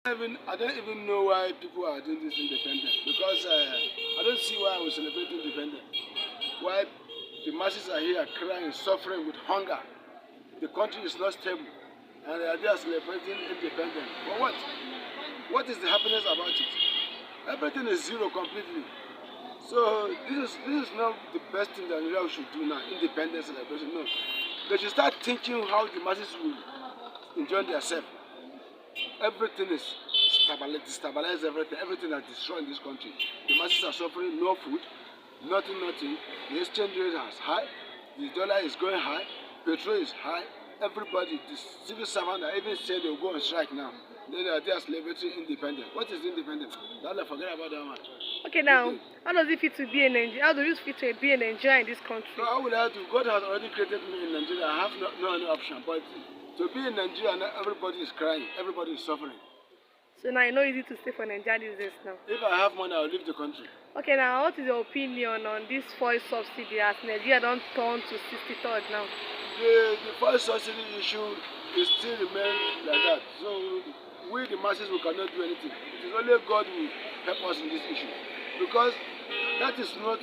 I don't even know why people are doing this independent because I don't see why we celebrate independent. Why the masses are here crying, suffering with hunger. The country is not stable, and they are celebrating independence. For what? What is the happiness about it? Everything is zero completely. So this is not the best thing that Nigeria should do now. Independence celebration. No, they should start thinking how the masses will enjoy themselves. Everything is destabilize everything. Everything is destroyed in this country. The masses are suffering. No food, nothing. The exchange rate is high. The dollar is going high. Petrol is high. Everybody, the civil servants are even saying they will go on strike now. They are celebrating independence. What is independence? Don't forget about that one. Okay, now, how does it feel to be a Nigerian? How do you feel to be a Nigerian in this country? So how will I do? God has already created me in Nigeria. I have no other option. But to be in Nigeria, everybody is crying. Everybody is suffering. So now it's not easy to stay for Nigeria these days now. If I have money, I'll leave the country. Okay, now, what is your opinion on this fuel subsidy as Nigeria don't turn to 63rd now? The fuel subsidy issue is still remain like that. So we, the masses, we cannot do anything. It is only God who will help us in this issue. Because that is not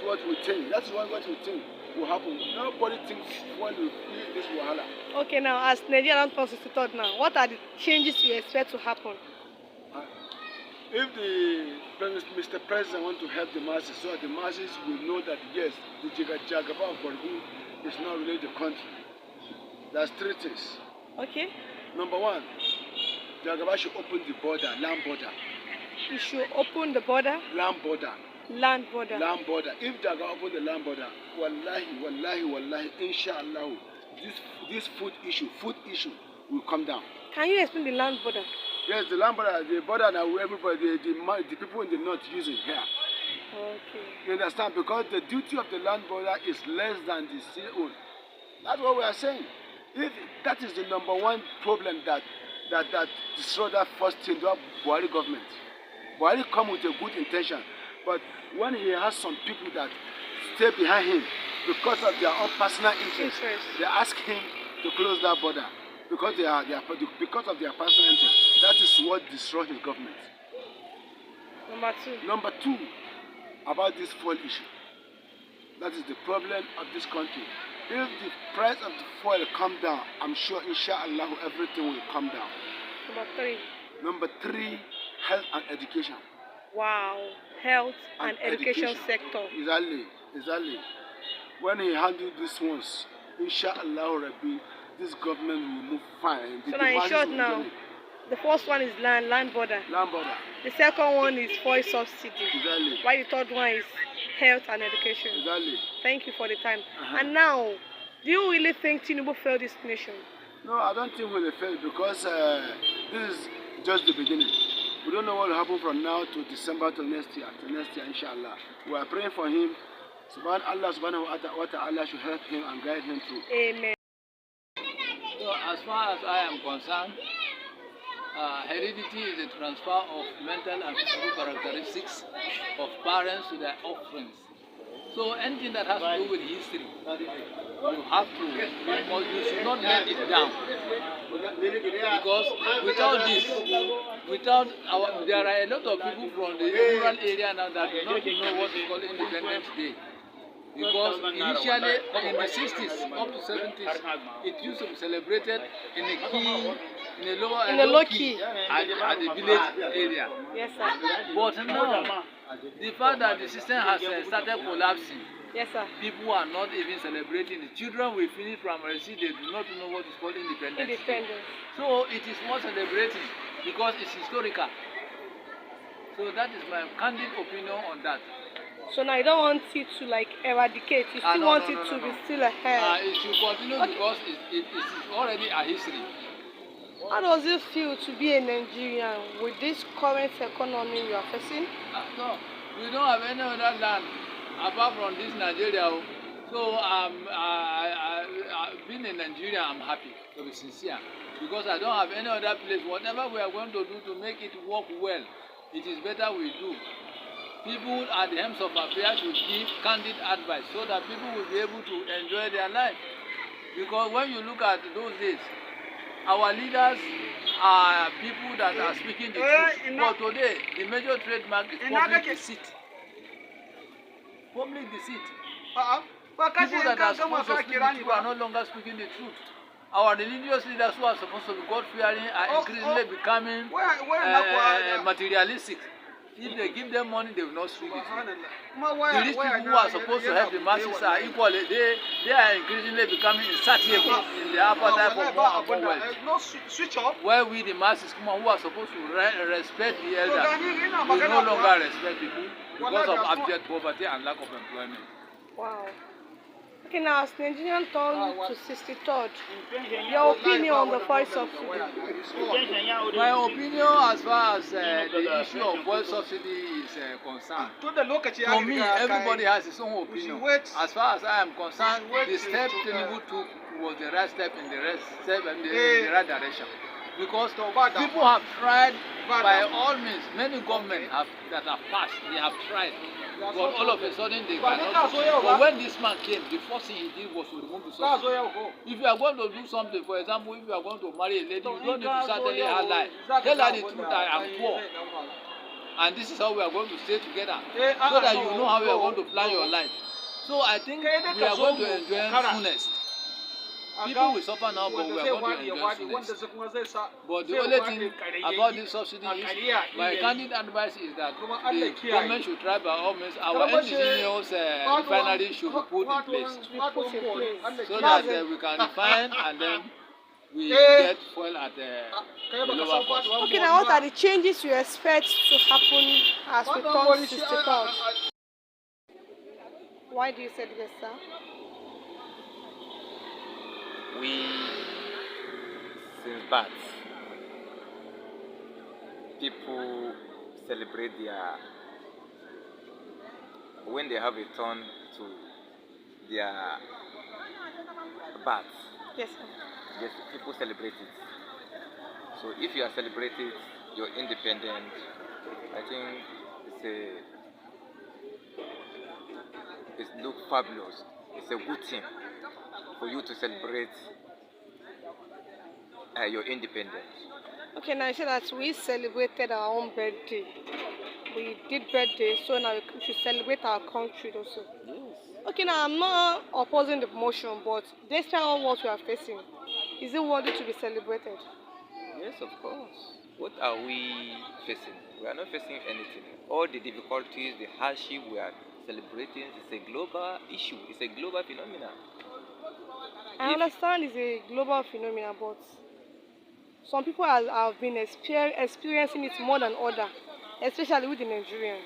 what we think. That is what we think will happen. Nobody thinks when we leave this wahala. Okay, now as Nigeria don't turn 63rd now, what are the changes you expect to happen? If Mr. President want to help the masses, so the masses will know that yes, the Jagaba of Borgu is not really the country. There's three things. Okay. Number one, Jagaba should open the border, land border. You should open the border? Land border. Land border. Land border. If Jagaba open the land border, wallahi, inshallah, this food issue will come down. Can you explain the land border? Yes, the land border, the border that everybody, the people in the north using here. Okay. You understand? Because the duty of the land border is less than the sea own. That's what we are saying. If that is the number one problem that destroyed that first thing, that Buhari government. Buhari come with a good intention, but when he has some people that stay behind him because of their own personal interest, they ask him to close that border because because of their personal interest. That is what destroyed his government. Number two, about this fuel issue. That is the problem of this country. If the price of the fuel come down, I'm sure, inshallah, everything will come down. Number three, health and education. Wow, health and education sector. Exactly. When he handled this once, inshallah, Rabbi, this government will move fine. So now, in short now, the first one is land border. Land border. The second one is fuel subsidy. Exactly. While the third one is health and education. Exactly. Thank you for the time. And now, do you really think Tinubu failed this nation? No, I don't think we will fail because this is just the beginning. We don't know what will happen from now to December to next year. Inshallah. We are praying for him. Allah subhanahu wa ta'ala should help him and guide him through. Amen. So as far as I am concerned, heredity is a transfer of mental and physical characteristics of parents to their offsprings. So anything that has to do with history, you should not let it down. Because without this, there are a lot of people from the rural area now that do not know what is called Independence Day. Because initially in the 60s up to 70s, it used to be celebrated in a low key at the village area. Yes, sir. But now, the fact that the system has started collapsing, yes, sir, people are not even celebrating. The children will finish primary school, they do not know what is called independence. So it is worth celebrating because it's historical. So that is my candid opinion on that. So now you don't want it to eradicate, you still want it to be still ahead. It should continue because it is already a history. How does it feel to be a Nigerian with this current economy you are facing? No, we don't have any other land apart from this Nigeria. So being a Nigerian, I'm happy, to be sincere, because I don't have any other place. Whatever we are going to do to make it work well, it is better we do. People at the helms of affairs should give candid advice so that people will be able to enjoy their life. Because when you look at those days, our leaders are people that are speaking the truth. But today, the major trademark is public deceit. Public deceit. People that are supposed to speak the truth are no longer speaking the truth. Our religious leaders who are supposed to be God-fearing are increasingly becoming materialistic. If they give them money, they will not speak it. The rich people who are supposed to help the masses are equally, they are increasingly becoming insatiable in the appetite for more and more wealth. Where we, the masses, who are supposed to respect the elders, we no longer respect people because of abject poverty and lack of employment. Wow. Okay, now as Nigerian turn to 63rd, your opinion on the fuel subsidy? My opinion as far as the issue of fuel subsidy is concerned, for me, everybody has his own opinion. As far as I am concerned, the step Tinubu took was the right step in the right direction. Because people have tried by all means, many governments that have passed, they have tried. But all of a sudden they cannot. But when this man came, the first thing he did was to remove the subsidy. If you are going to do something, for example, if you are going to marry a lady, you don't need to start telling her lie. Tell her the truth that I am poor. And this is how we are going to stay together. So that you know how you are going to plan your life. So I think we are going to enjoy fullness. People will suffer now, but we are going to enjoy fullness. But the only thing about this subsidy is, my candid advice is that the government should try by all means, our engineers refinery should be put in place. So that we can refine and then we get fuel at the lower cost. Okay, now what are the changes you expect to happen as we turn 63rd? Why do you say this, sir? We, since birth, people celebrate when they have a turn to their birth. Yes, sir. Yes, people celebrate it. So if you are celebrating your independence, I think it's look fabulous. It's a good thing for you to celebrate your independence. Okay, now you say that we celebrated our own birthday. We did birthday, so now we should celebrate our country also. Yes. Okay, now I'm not opposing the motion, but despite all what we are facing, is it worthy to be celebrated? Yes, of course. What are we facing? We are not facing anything. All the difficulties, the hardship we are celebrating is a global issue. It's a global phenomenon. I understand it's a global phenomenon, but some people have been experiencing it more than others, especially with the Nigerian.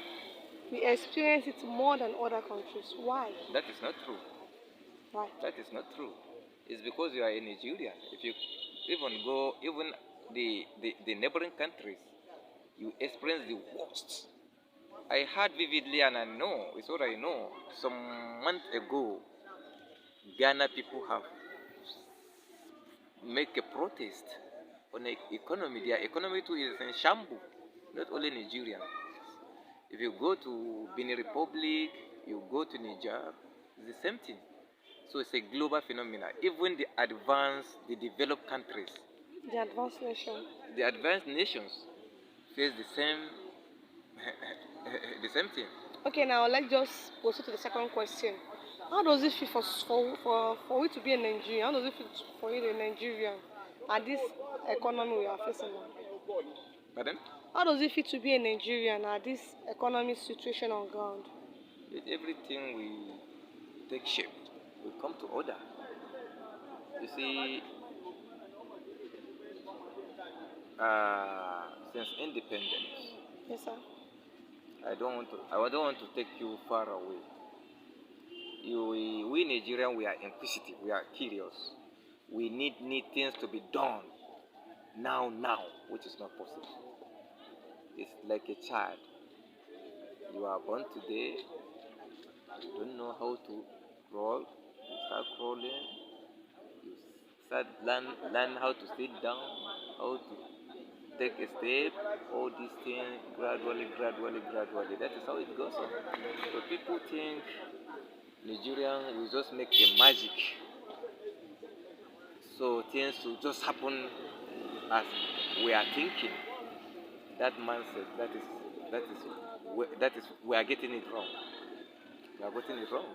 We experience it more than other countries. Why? That is not true. Why? That is not true. It's because you are in Nigeria. If you even the neighboring countries, you experience the worst. I heard vividly, and I know, it's what I know. Some months ago, Ghana people have make a protest on the economy. Their economy too is in shambles, not only Nigeria. If you go to Benin Republic, you go to Niger, it's the same thing. So it's a global phenomenon. Even the developed countries, The advanced nation. the advanced nations face the same the same thing. Okay, now let's just proceed to the second question. How does it feel for you to be a Nigerian? How does it feel for you to be a Nigerian at this economy we are facing now? Pardon? How does it feel to be a Nigerian at this economic situation on ground? With everything we take shape, we come to order. You see, since independence, Yes, sir. I don't want to take you far away. We Nigerians, we are inquisitive, we are curious. We need things to be done now, which is not possible. It's like a child. You are born today, you don't know how to crawl, you start crawling, you start learn how to sit down, how to take a step, all these things gradually. That is how it goes on. So people think Nigerian will just make a magic. So things will just happen as we are thinking that mindset. That is we are getting it wrong. We are getting it wrong.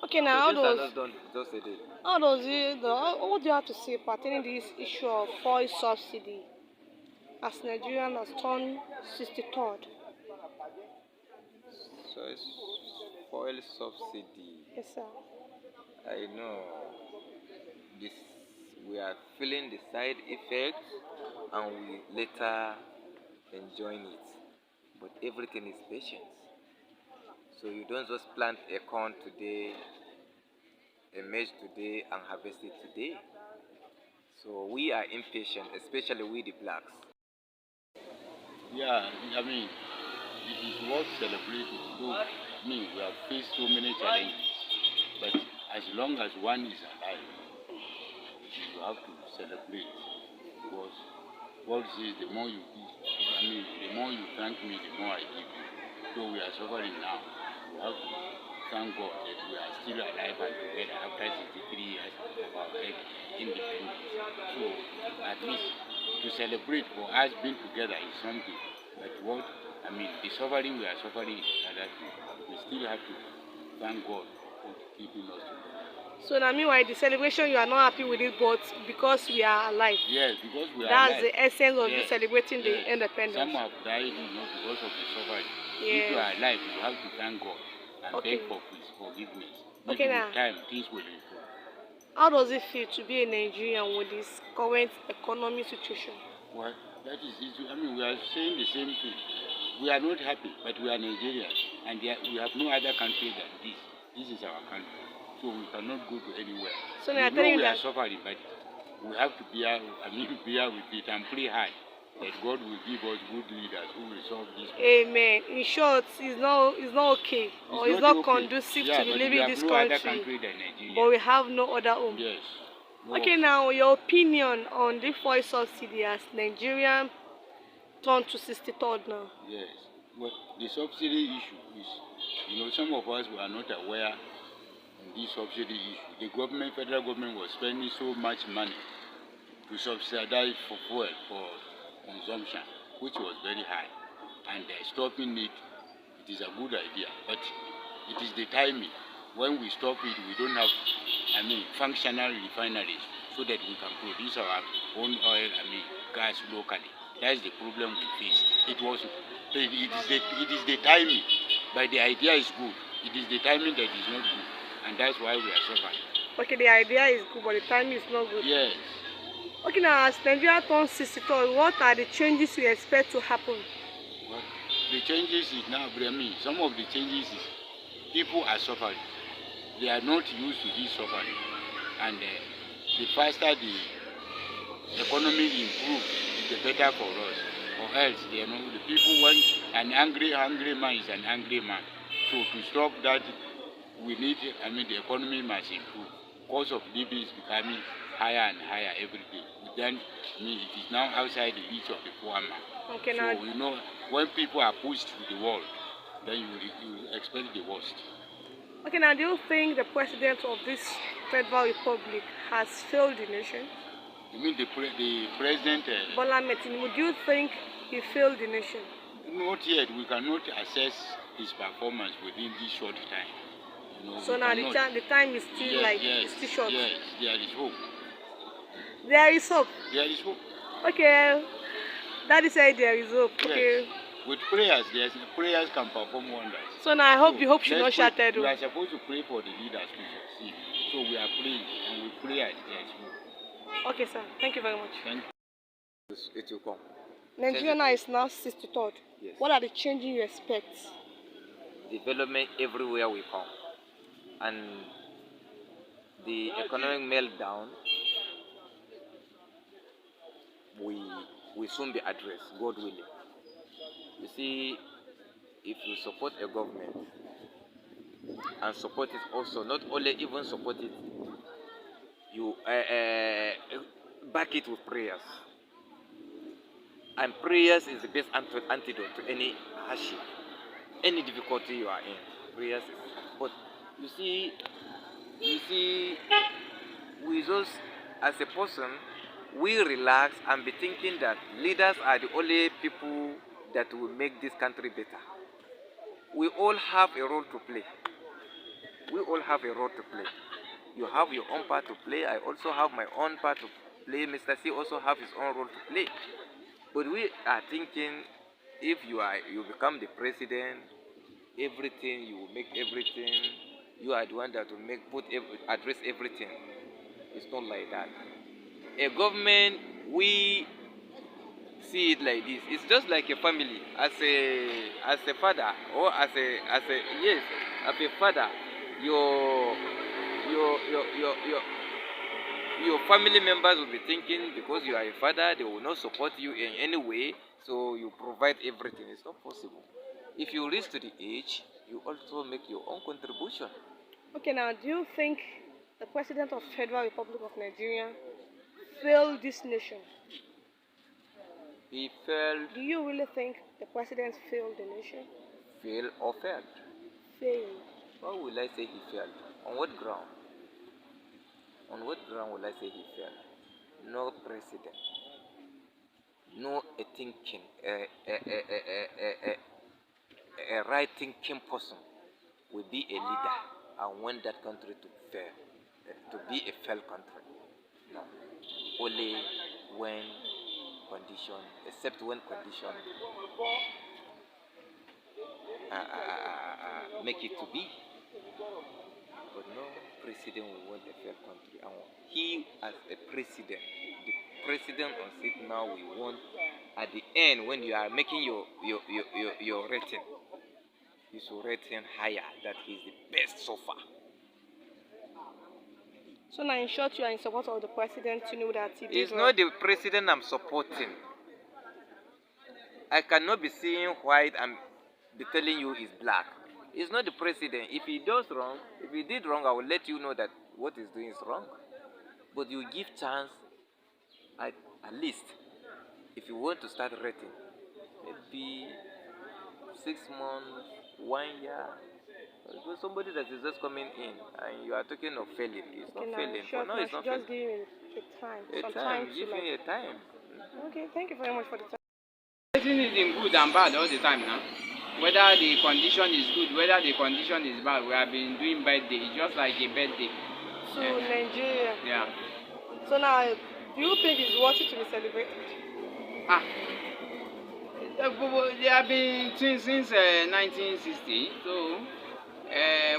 Okay, So now things are not done just a day. what do you have to say pertaining to this issue of fuel subsidy as Nigerian has turned 63rd? So it's oil subsidy. Yes, sir. I know this. We are feeling the side effects, and we later enjoying it. But everything is patience. So you don't just plant a corn today, a maize today, and harvest it today. So we are impatient, especially we the blacks. Yeah, I mean, it is worth celebrating. Though, I mean, we have faced so many challenges, but as long as one is alive, you have to celebrate. Because God says, the more you give, I mean, the more you thank me, the more I give you. Though we are suffering now, we have to thank God that we are still alive and together after 63 years of our independence. So, at least to celebrate for us being together is something. But what, I mean, the suffering we are suffering is another thing. We still have to thank God for keeping us together. So now, meanwhile, the celebration you are not happy with it, but because we are alive. Yes, because we are That's alive. the essence of you Yes, celebrating the yes. independence. Some have died, because of the suffering. Yeah. If you are alive, you have to thank God and Okay. beg for his forgiveness. Okay, Maybe now. with time, things will improve. How does it feel to be a Nigerian with this current economic situation? Well, that is it. I mean, we are saying the same thing. We are not happy, but we are Nigerians, and we have no other country than this. This is our country, so we cannot go to anywhere. So We now know we are that suffering, but we have to bear with it and pray hard that God will give us good leaders who will solve this problem. amen. In short, it's not okay, or it's not okay. conducive Yeah, to but living we have this no country. other country than Nigeria. But we have no other home. Yes. No Okay, option. now your opinion on the fuel subsidy as Nigerian turned to 63rd now. Yes. Well, the subsidy issue is, some of us were not aware of this subsidy issue. The government, federal government, was spending so much money to subsidize for fuel for consumption, which was very high. And stopping it is a good idea. But it is the timing. When we stop it, we don't have, functional refineries so that we can produce our own oil, gas locally. That's the problem we face. It is the timing, but the idea is good. It is the timing that is not good, and that's why we are suffering. Okay, the idea is good, but the time is not good. Yes. Okay, now as Nigeria turns 63rd, what are the changes you expect to happen? Well, the changes is now, some of the changes is people are suffering. They are not used to this suffering, and the faster the economy improves, the better for us. Or else, the people want an angry man is an angry man. So to stop that, we need, the economy must improve. Cost of living is becoming higher and higher every day. Then, it is now outside the reach of the poor man. Okay, so, now, when people are pushed to the wall, then you expect the worst. Okay, now do you think the president of this federal republic has failed the nation? You mean the president? Bola Ahmed Tinubu, do you think he failed the nation? Not yet. We cannot assess his performance within this short time. So now the time is still it's still short. Yes, there is hope. There is hope. There is hope. Okay, Daddy said there is hope. Yes. Okay. With prayers, prayers can perform wonders. So now I hope the hope should not shatter. We are supposed to pray for the leaders to succeed. So we are praying, and we pray as there is hope. Okay, sir. Thank you very much. Thank you. It will come. Nigeria is now 63rd. Yes. What are the changes you expect? Development everywhere we come, and the economic meltdown will soon be addressed, God willing. You see, if you support a government and support it also, not only even support it, you back it with prayers. And prayers is the best antidote to any hardship, any difficulty you are in. Prayers is. But you see, we just, as a person, we relax and be thinking that leaders are the only people that will make this country better. We all have a role to play. We all have a role to play. You have your own part to play. I also have my own part to play. Mr. C also have his own role to play. But we are thinking, if you become the president, everything you will make everything. You are the one that will address everything. It's not like that. A government, we see it like this. It's just like a family. As a father, or as a father, your your your your your your family members will be thinking, because you are a father, they will not support you in any way, so you provide everything. It's not possible. If you reach to the age, you also make your own contribution. Okay, now, do you think the President of Federal Republic of Nigeria failed this nation? He failed, Do you really think the President failed the nation? failed or failed. Failed. How will I say he failed? On what ground? On what ground will I say he failed? No president, no a thinking, a right thinking person will be a leader and want that country to fail, to be a failed country. No. Only when condition, except when condition make it to be. But no president will want a fair country. And he, as a president, the president on seat now, will want at the end, when you are making your rating, you should rate him higher, that he's the best so far. So now, in short, you are in support of the President Tinubu that he did It's well. not the president I'm supporting. I cannot be seeing white and be telling you is black. It's not the president. If he does wrong, if he did wrong, I will let you know that what he's doing is wrong. But you give chance, at least, if you want to start rating, maybe 6 months, 1 year. Because somebody that is just coming in and you are talking of failing, it's Okay, not now, failing. short, For now, it's not just failing. give him a time. A Some time, to give like. me a time. Okay, thank you very much for the time. Everything is in good and bad all the time now. Whether the condition is good, whether the condition is bad, we have been doing birthday. It's just like a birthday. To Nigeria. Yeah. So now, do you think it's worthy to be celebrated? Ah. They have been since 1960. So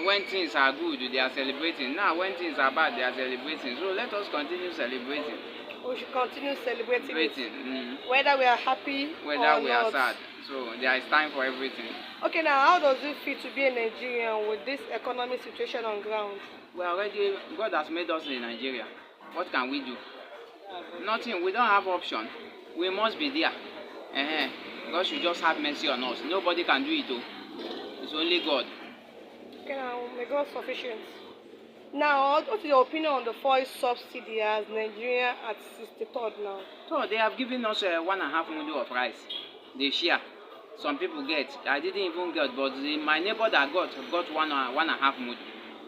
when things are good, they are celebrating. Now when things are bad, they are celebrating. So let us continue celebrating. We should continue celebrating it, Mm-hmm. whether we are happy Whether or we not. are sad. So there is time for everything. Okay, now, how does it feel to be a Nigerian with this economic situation on ground? We are already, God has made us in Nigeria. What can we do? Nothing. We don't have option. We must be there. God should just have mercy on us. Nobody can do it though. It's only God. Okay, now, may God sufficient. Now, what is your opinion on the fuel subsidy as Nigeria at 63rd now? So they have given us 1.5 mudu of rice. They share. Some people get. I didn't even get, but my neighbor that got 1.5 mudu.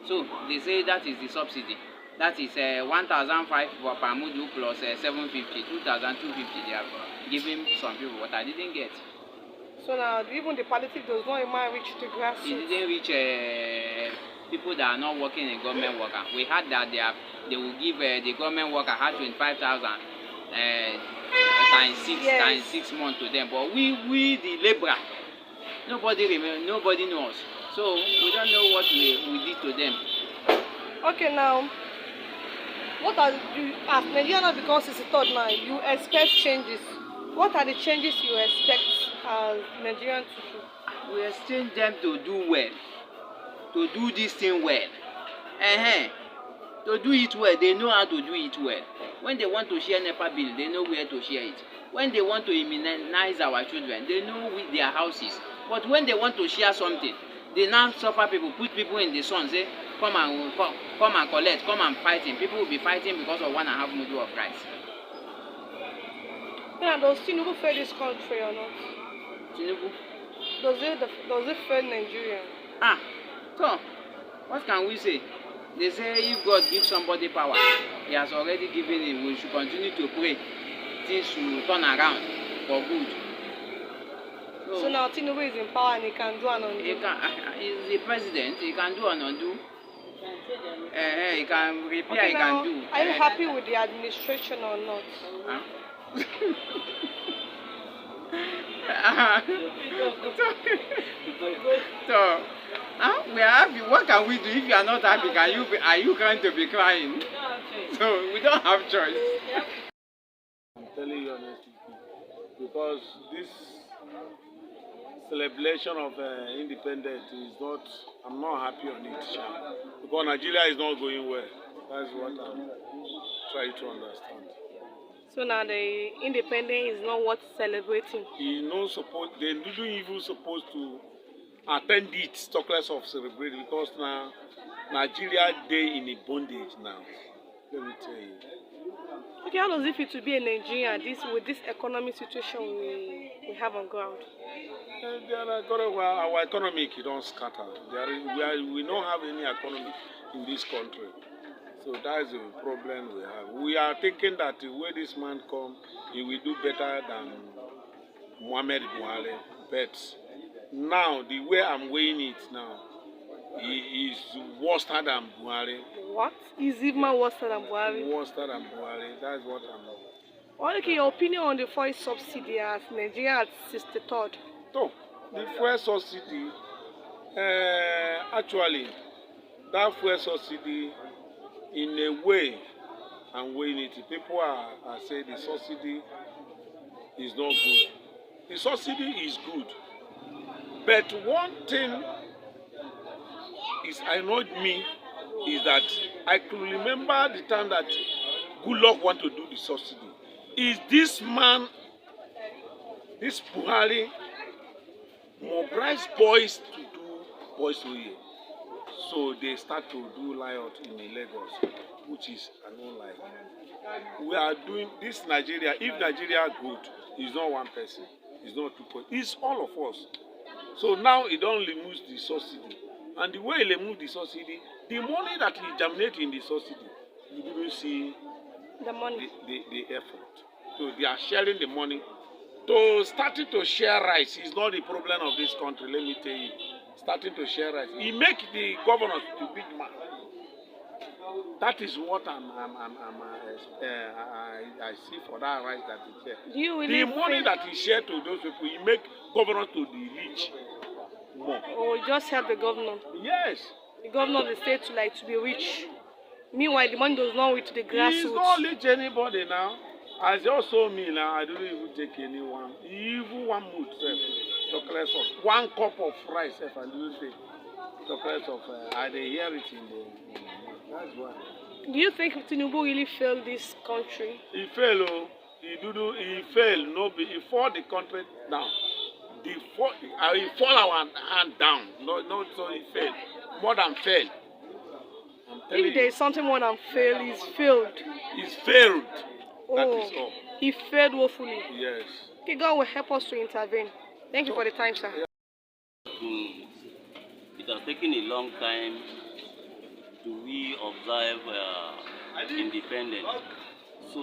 So they say that is the subsidy. That is 1,005 per mudu plus 750, 2,250 they have given some people, but I didn't get. So now, even the palliative does not even reach the It grassroots. didn't reach people that are not working in government worker. We heard that they will give the government worker had 25,000 times 6 months to them. But we the labourer, nobody knows. So we don't know what we did to them. Okay, now, what are you, as Nigeria now becomes 63rd now, you expect changes. What are the changes you expect as Nigerian to do? We exchange them to do well, to do this thing well. To do it well, they know how to do it well. When they want to share NEPA bill, they know where to share it. When they want to immunize our children, they know with their houses. But when they want to share something, they now suffer people, put people in the sun, say, come and collect, come and fighting. People will be fighting because of 1.5 mudu of rice. Yeah, does Tinubu fail this country or not? Tinubu? Does it fail Nigeria? So what can we say? They say if God gives somebody power, He has already given it. We should continue to pray. Things will turn around for good. So now Tinubu is in power and he can do and undo. He's the president. He can do and undo. He can repair. Okay, He now, can do. are you happy with the administration or not? Huh? So, we are happy. What can we do if you are not happy? Are you going to be crying? So we don't have choice. I'm telling you honestly, because this celebration of independence is not, I'm not happy on it, Sha. Because Nigeria is not going well. That's what I'm trying to understand. So now the independence is not worth celebrating. He's not supposed, they didn't even supposed to attend it, talk less of celebrating, because now Nigeria day in a bondage now. Let me tell you. Okay, how does it feel to be a Nigerian with this economic situation we have on ground? Our economic don't scatter. We don't have any economy in this country. So that is the problem we have. We are thinking that the way this man come, he will do better than Muhammad Buhari. But now, the way I'm weighing it now, he is worse than Buhari. What? Is even worse than Buhari? Worse than Buhari. That's what I'm... Well, okay, your opinion on the fuel subsidy as Nigeria at 63rd? So, the fuel subsidy, actually, that fuel subsidy, in a way, I'm weighing it. People are saying the subsidy is not good. The subsidy is good. But one thing is annoyed me is that I could remember the time that Goodluck want to do the subsidy. Is this man, this Buhari, mobilize boys to do boys to here? So they start to do riot in Lagos, which is I don't like. We are doing this Nigeria. If Nigeria good, it's not one person, it's not two people, it's all of us. So now he don't remove the subsidy, and the way he remove the subsidy, the money that he germinate in the subsidy, you didn't see the money, the effort. So they are sharing the money. To starting to share rice is not the problem of this country. Let me tell you. Starting to share rice, he make the governors to big man. That is what I see for that rice that he share. Do you really the money that he share to those people, he make governors to the rich more. Or just help the governor? Yes. The governor of the state to be rich. Meanwhile, the money does not reach the grassroots. He's not rich anybody now. As you also me now, I don't even take anyone. Even one mood, chocolate of 1 cup of rice, if I do say chocolate of, I hear it in the that's why. Do you think Tinubu really failed this country? He failed, oh. He failed. No, he fought the country down. He fall our hand down. No, so he failed. More than failed. If there is something more than fail, he's failed. He's failed. Oh, that is all. He failed woefully. Yes. Okay, God will help us to intervene. Thank you for the time, sir. It has taken a long time to we observe independence. So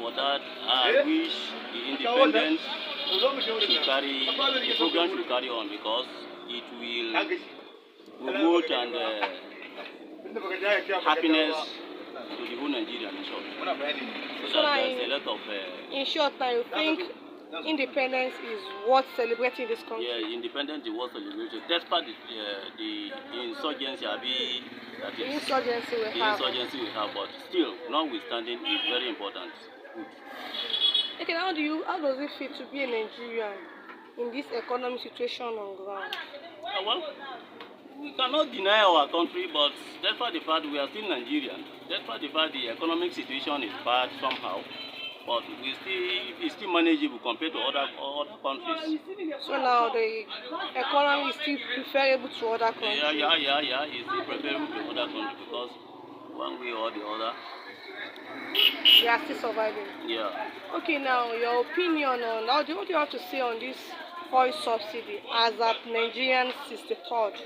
for that, I wish the independence should carry, the program should carry on, because it will promote and happiness to the whole Nigerian in short. So that there's a lot of... in short, now you think independence is worth celebrating in this country? Yeah, independence is worth celebrating. Despite the insurgency, the insurgency we have, but still, notwithstanding, is very important. Okay, how does it feel to be a Nigerian in this economic situation on ground? Well, we cannot deny our country, but despite the fact we are still Nigerian, despite the fact the economic situation is bad somehow, but it's still manageable compared to other countries. So now the economy is still preferable to other countries? Yeah. It's still preferable to other countries, because one way or the other, they are still surviving. Yeah. Okay, now your opinion on what do you have to say on this oil subsidy as at Nigerian 63rd?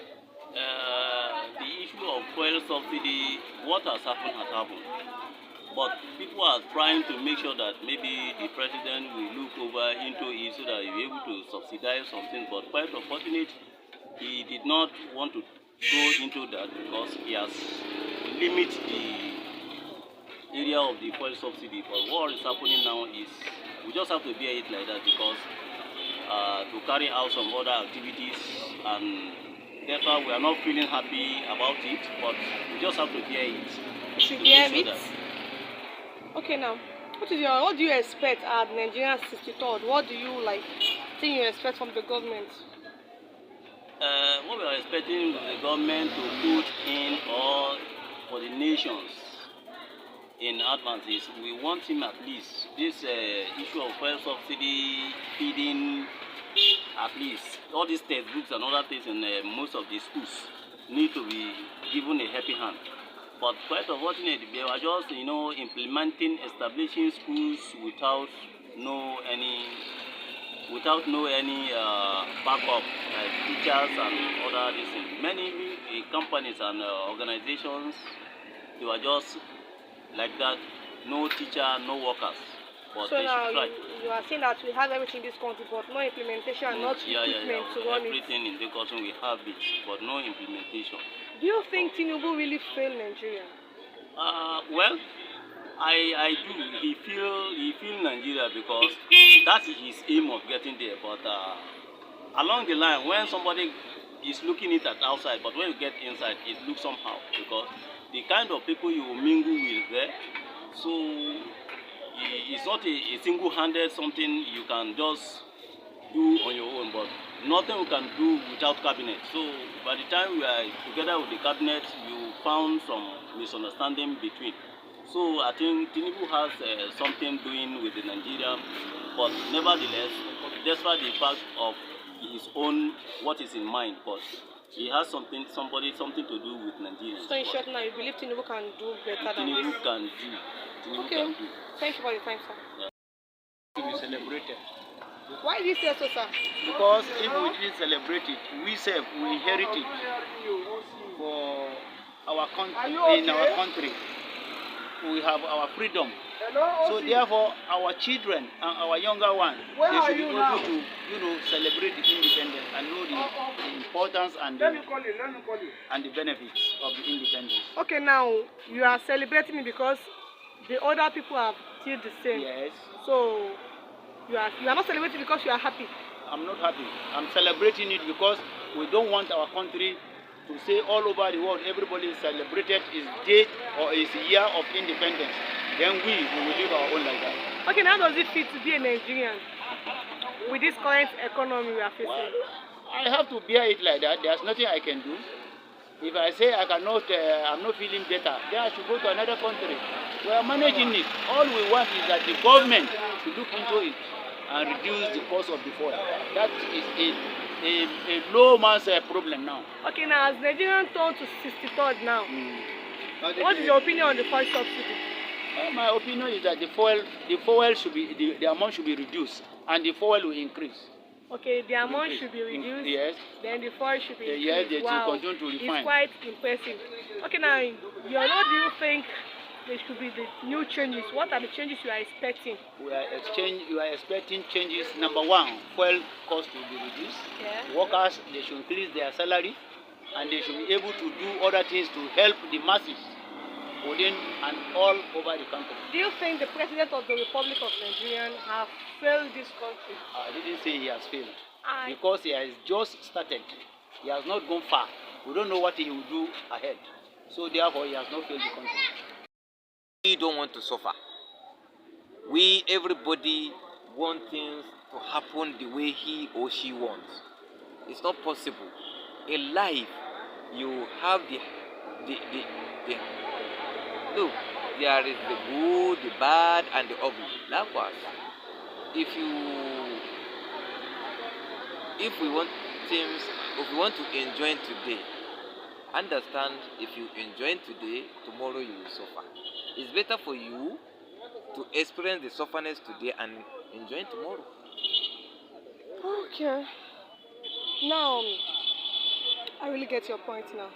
The issue of fuel subsidy, what has happened has happened. But people are trying to make sure that maybe the president will look over into it so that he'll be able to subsidize something. But quite unfortunate, he did not want to go into that because he has limited the area of the fuel subsidy. But what is happening now is we just have to bear it like that because to carry out some other activities, and therefore we are not feeling happy about it, but we just have to bear it. To bear it? Okay, now, what do you expect at Nigerian 63rd? What do you think you expect from the government? What we are expecting the government to put in, or for the nations in advance, is we want him at least this issue of fuel subsidy, feeding, at least all these textbooks and other things in most of the schools need to be given a helping hand. But quite unfortunately, they were just, implementing, establishing schools without any backup, like teachers and other things. Many companies and organizations, they were just like that, no teacher, no workers. But so they now should try. You are saying that we have everything in this country, but no implementation, not equipment to run it. Everything in the country we have it, but no implementation. Do you think Tinubu really failed Nigeria? Well, I do. He feel Nigeria because that is his aim of getting there. But along the line, when somebody is looking it at outside, but when you get inside, it looks somehow because the kind of people you mingle with there, so it's not a single-handed something you can just do on your own, but nothing we can do without cabinet. So by the time we are together with the cabinet, you found some misunderstanding between. So I think Tinubu has something doing with the Nigeria, but nevertheless, despite the fact of his own what is in mind, but he has something to do with Nigeria. So in short, now you believe Tinubu can do better than this? Tinubu can do. Okay. Thank you for your time, sir. Yeah. To be celebrated. Why do you say so, sir? Because if we didn't celebrate it, we inherit it for our country. In our country, we have our freedom. So therefore, our children and our younger ones, they should be able to, celebrate the independence and know the importance and the benefits of the independence. Okay, now you are celebrating it because the other people have did the same. Yes. So you are not celebrating because you are happy. I'm not happy. I'm celebrating it because we don't want our country to say all over the world everybody celebrated his day or his year of independence. Then we will live our own like that. Okay, now does it feel to be a Nigerian with this current economy we are facing? Well, I have to bear it like that. There's nothing I can do. If I say I cannot, I'm not feeling better, then I should go to another country. We are managing it. All we want is that the government should look into it and reduce the cost of the fuel. That is a low man's problem now. Okay, now as Nigerian turn to 63rd now, what is your opinion on the fuel subsidy? My opinion is that the fuel should be, the amount should be reduced and the fuel will increase. Okay, the amount should be reduced. Yes. Then the fuel should be increased. Yes, they wow. should continue to refine. It's quite impressive. Okay, now, what do you think there should be the new changes? What are the changes you are expecting? We are expecting changes. Number one, fuel cost will be reduced. Yeah. Workers, they should increase their salary and they should be able to do other things to help the masses within and all over the country. Do you think the President of the Republic of Nigeria have failed this country? I didn't say he has failed. Because he has just started. He has not gone far. We don't know what he will do ahead. So therefore, he has not failed the country. We don't want to suffer. Everybody want things to happen the way he or she wants. It's not possible. In life, you have look, there is the good, the bad, and the ugly. Likewise, if we want to enjoy today, understand if you enjoy today, tomorrow you will suffer. It's better for you to experience the sufferness today and enjoy tomorrow. Okay. Now, I really get your point now.